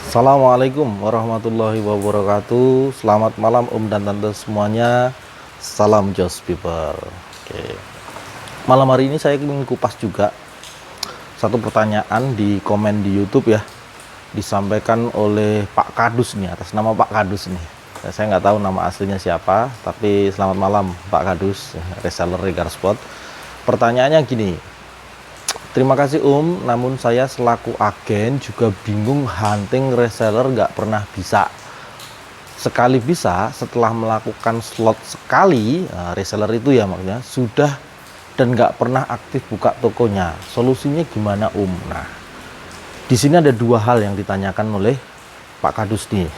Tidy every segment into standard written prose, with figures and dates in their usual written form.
Assalamualaikum warahmatullahi wabarakatuh. Selamat malam Om dan Tante semuanya. Salam Just People. Oke. Malam hari ini saya ingin kupas juga satu pertanyaan di komen di YouTube ya. Disampaikan oleh Pak Kadus nih, atas nama Pak Kadus nih. Saya nggak tahu nama aslinya siapa, tapi selamat malam Pak Kadus, reseller Regar Spot. Pertanyaannya gini. Terima kasih namun saya selaku agen juga bingung hunting reseller nggak pernah bisa. Sekali bisa setelah melakukan slot sekali, reseller itu ya maksudnya, sudah dan nggak pernah aktif buka tokonya. Solusinya gimana Nah, di sini ada dua hal yang ditanyakan oleh Pak Kadus nih.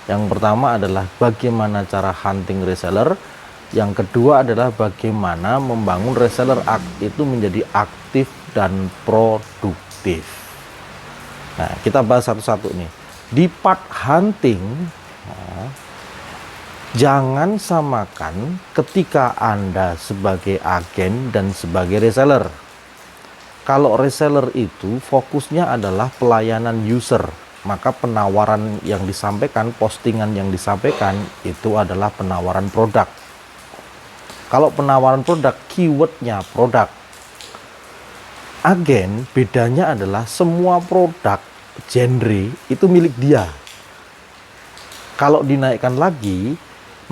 Yang pertama adalah bagaimana cara hunting reseller. Yang kedua adalah bagaimana membangun reseller itu menjadi aktif dan produktif. Nah, kita bahas satu-satu nih. Di part hunting, jangan samakan ketika Anda sebagai agen dan sebagai reseller. Kalau reseller itu fokusnya adalah pelayanan user, maka penawaran yang disampaikan, postingan yang disampaikan itu adalah penawaran produk. Kalau penawaran produk, keywordnya produk. Agen bedanya adalah semua produk genre itu milik dia. Kalau dinaikkan lagi,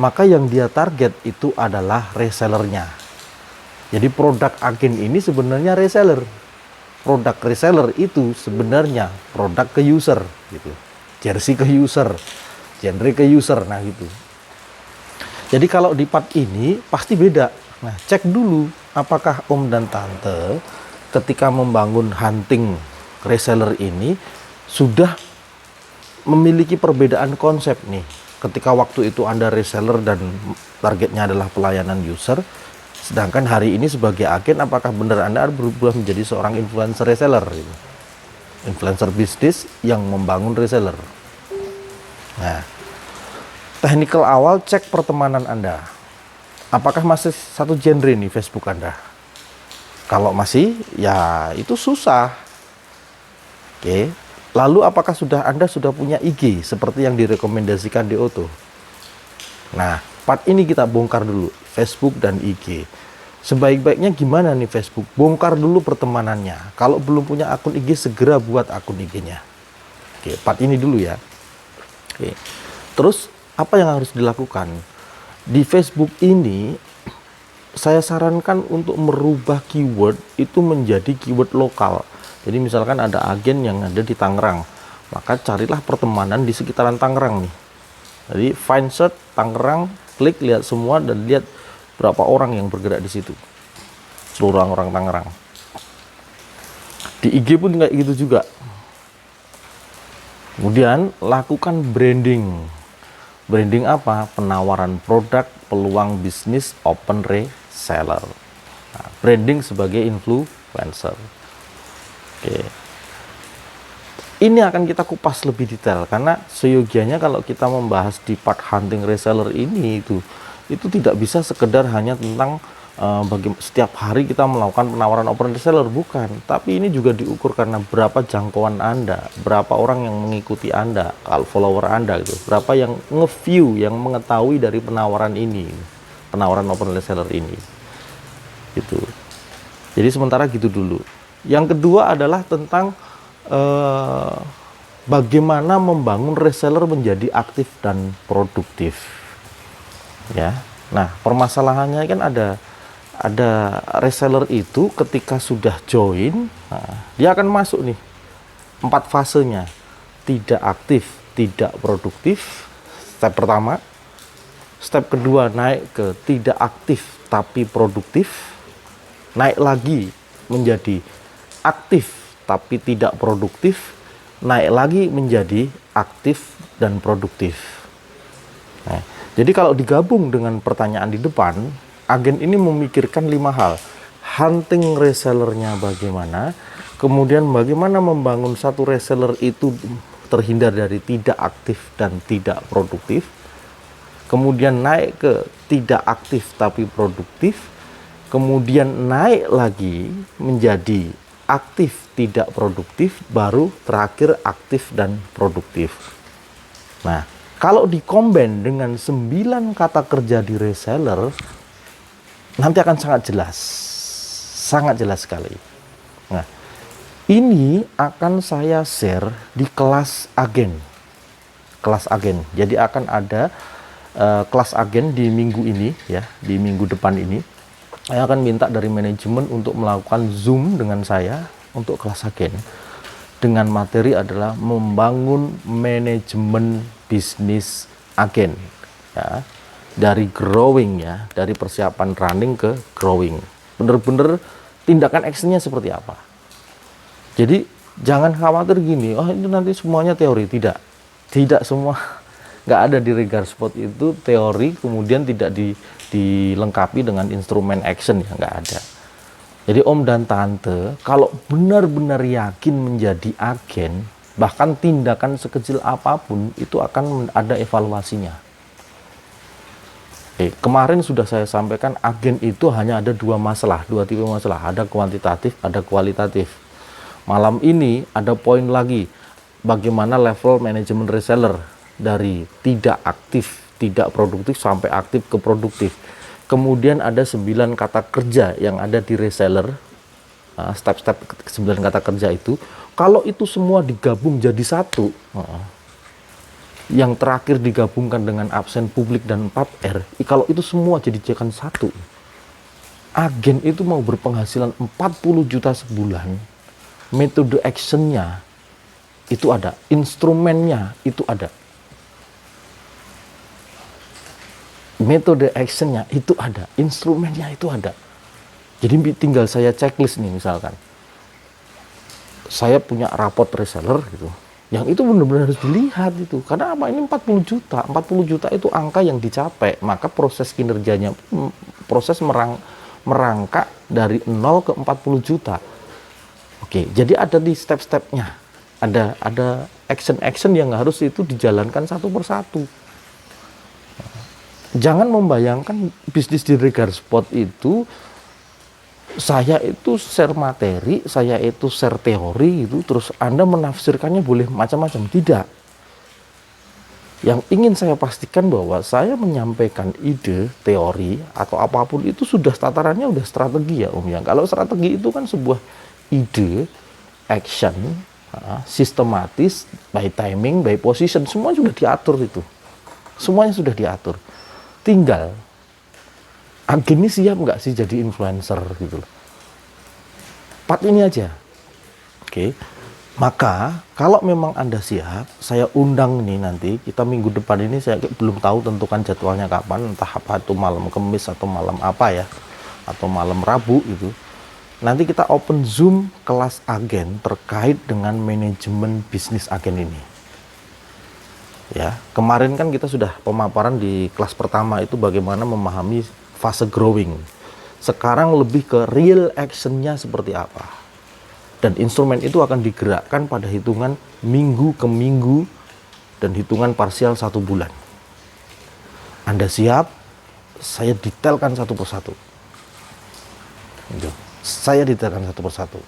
maka yang dia target itu adalah resellernya. Jadi produk agen ini sebenarnya reseller. Produk reseller itu sebenarnya produk ke user gitu. Jersey ke user, genre ke user, nah gitu. Jadi kalau di part ini pasti beda. Nah, cek dulu apakah Om dan Tante ketika membangun hunting reseller ini sudah memiliki perbedaan konsep nih. Ketika waktu itu Anda reseller dan targetnya adalah pelayanan user, sedangkan hari ini sebagai agen apakah benar Anda berubah menjadi seorang influencer reseller gitu. Influencer bisnis yang membangun reseller. Nah, technical awal, cek pertemanan Anda. Apakah masih satu genre nih Facebook Anda? Kalau masih, ya itu susah. Oke. Lalu apakah Anda sudah punya IG seperti yang direkomendasikan di Otto? Nah, part ini kita bongkar dulu, Facebook dan IG. Sebaik-baiknya gimana nih Facebook? Bongkar dulu pertemanannya. Kalau belum punya akun IG, segera buat akun IG-nya. Oke, part ini dulu ya. Oke. Terus apa yang harus dilakukan? Di Facebook ini saya sarankan untuk merubah keyword itu menjadi keyword lokal. Jadi misalkan ada agen yang ada di Tangerang, maka carilah pertemanan di sekitaran Tangerang nih. Jadi find search Tangerang, klik lihat semua dan lihat berapa orang yang bergerak di situ. Seluruh orang Tangerang. Di IG pun kayak gitu juga. Kemudian lakukan branding. Branding apa? Penawaran produk, peluang bisnis, open reseller. Nah, branding sebagai influencer. Oke. Ini akan kita kupas lebih detail karena seyogianya kalau kita membahas di part hunting reseller ini itu tidak bisa sekedar hanya tentang setiap hari kita melakukan penawaran open reseller, bukan, tapi ini juga diukur karena berapa jangkauan Anda, berapa orang yang mengikuti Anda, kalau follower Anda gitu, berapa yang nge-view, yang mengetahui dari penawaran ini, penawaran open reseller ini gitu. Jadi sementara gitu dulu. Yang kedua adalah tentang bagaimana membangun reseller menjadi aktif dan produktif ya. Nah, permasalahannya kan ada reseller itu ketika sudah join, dia akan masuk nih 4 fasenya. Tidak aktif, tidak produktif, step pertama. Step kedua naik ke tidak aktif tapi produktif. Naik lagi menjadi aktif tapi tidak produktif. Naik lagi menjadi aktif dan produktif. Nah, jadi kalau digabung dengan pertanyaan di depan, agen ini memikirkan 5 hal. Hunting resellernya bagaimana, kemudian bagaimana membangun satu reseller itu terhindar dari tidak aktif dan tidak produktif, kemudian naik ke tidak aktif tapi produktif, kemudian naik lagi menjadi aktif tidak produktif, baru terakhir aktif dan produktif. Nah, kalau dikombin dengan 9 kata kerja di reseller, nanti akan sangat jelas sekali. Nah, ini akan saya share di kelas agen. Jadi akan ada kelas agen di minggu ini ya, di minggu depan ini. Saya akan minta dari manajemen untuk melakukan Zoom dengan saya untuk kelas agen. Dengan materi adalah membangun manajemen bisnis agen ya. Dari growing ya, dari persiapan running ke growing. Bener-bener tindakan actionnya seperti apa. Jadi jangan khawatir gini, oh itu nanti semuanya teori. Tidak semua, nggak ada di Regar Spot itu teori kemudian tidak dilengkapi dengan instrumen action ya, nggak ada. Jadi om dan tante kalau benar-benar yakin menjadi agen, bahkan tindakan sekecil apapun itu akan ada evaluasinya. Kemarin sudah saya sampaikan agen itu hanya ada dua tipe masalah, ada kuantitatif, ada kualitatif. Malam ini ada poin lagi, bagaimana level manajemen reseller dari tidak aktif, tidak produktif sampai aktif ke produktif. Kemudian ada 9 kata kerja yang ada di reseller, step-step 9 kata kerja itu, kalau itu semua digabung jadi satu, yang terakhir digabungkan dengan absen publik dan 4R, kalau itu semua jadikan satu, agen itu mau berpenghasilan 40 juta sebulan, metode actionnya itu ada, instrumennya itu ada, metode actionnya itu ada, instrumennya itu ada. Jadi tinggal saya checklist nih, misalkan saya punya raport reseller gitu, yang itu benar-benar harus dilihat itu. Karena apa? Ini 40 juta itu angka yang dicapai, maka proses kinerjanya, proses merangkak dari 0 ke 40 juta. Oke, jadi ada di step-stepnya, ada action yang harus itu dijalankan satu persatu. Jangan membayangkan bisnis di Regar Spot itu saya itu share materi, saya itu share teori itu, terus Anda menafsirkannya boleh macam-macam. Tidak. Yang ingin saya pastikan bahwa saya menyampaikan ide, teori, atau apapun itu sudah tatarannya udah strategi ya Om ya. Kalau strategi itu kan sebuah ide, action, sistematis, by timing, by position, semua sudah diatur itu. Semuanya sudah diatur. Tinggal agen ini siap nggak sih jadi influencer gitu loh. 4 ini aja. Oke. Maka kalau memang Anda siap, saya undang nih nanti, kita minggu depan ini saya belum tahu tentukan jadwalnya kapan, entah apa itu malam Kamis atau malam apa ya, atau malam Rabu gitu. Nanti kita open Zoom kelas agen terkait dengan manajemen bisnis agen ini. Ya, kemarin kan kita sudah pemaparan di kelas pertama itu bagaimana memahami fase growing. Sekarang lebih ke real actionnya seperti apa. Dan instrumen itu akan digerakkan pada hitungan minggu ke minggu dan hitungan parsial 1 bulan. Anda siap? Saya detailkan satu persatu. Saya detailkan satu persatu.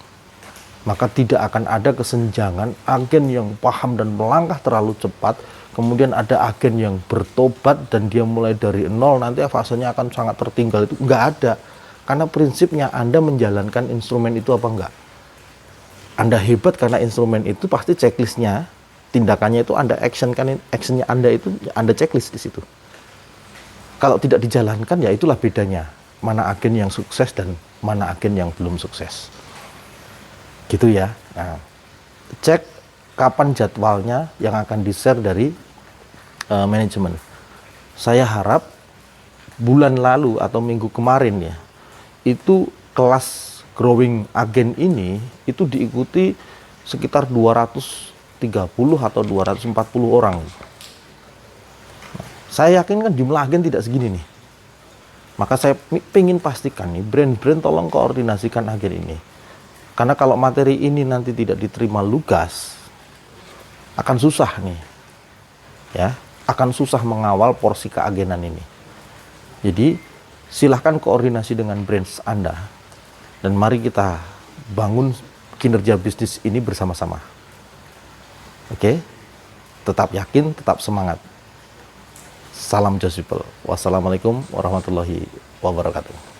Maka tidak akan ada kesenjangan agen yang paham dan melangkah terlalu cepat, kemudian ada agen yang bertobat dan dia mulai dari nol, nanti fasenya akan sangat tertinggal. Itu nggak ada. Karena prinsipnya Anda menjalankan instrumen itu apa enggak. Anda hebat karena instrumen itu pasti checklistnya, tindakannya itu Anda action kan, actionnya Anda itu Anda checklist di situ. Kalau tidak dijalankan ya itulah bedanya. Mana agen yang sukses dan mana agen yang belum sukses. Gitu ya. Nah, cek kapan jadwalnya yang akan di-share dari manajemen. Saya harap bulan lalu atau minggu kemarin ya, itu kelas growing agen ini itu diikuti sekitar 230 atau 240 orang. Saya yakin kan jumlah agen tidak segini nih. Maka saya ingin pastikan nih, brand-brand tolong koordinasikan agen ini. Karena kalau materi ini nanti tidak diterima lugas, akan susah nih. Ya, akan susah mengawal porsi keagenan ini. Jadi silahkan koordinasi dengan brands Anda dan mari kita bangun kinerja bisnis ini bersama-sama. Oke? Tetap yakin, tetap semangat. Salam Just People. Wassalamualaikum warahmatullahi wabarakatuh.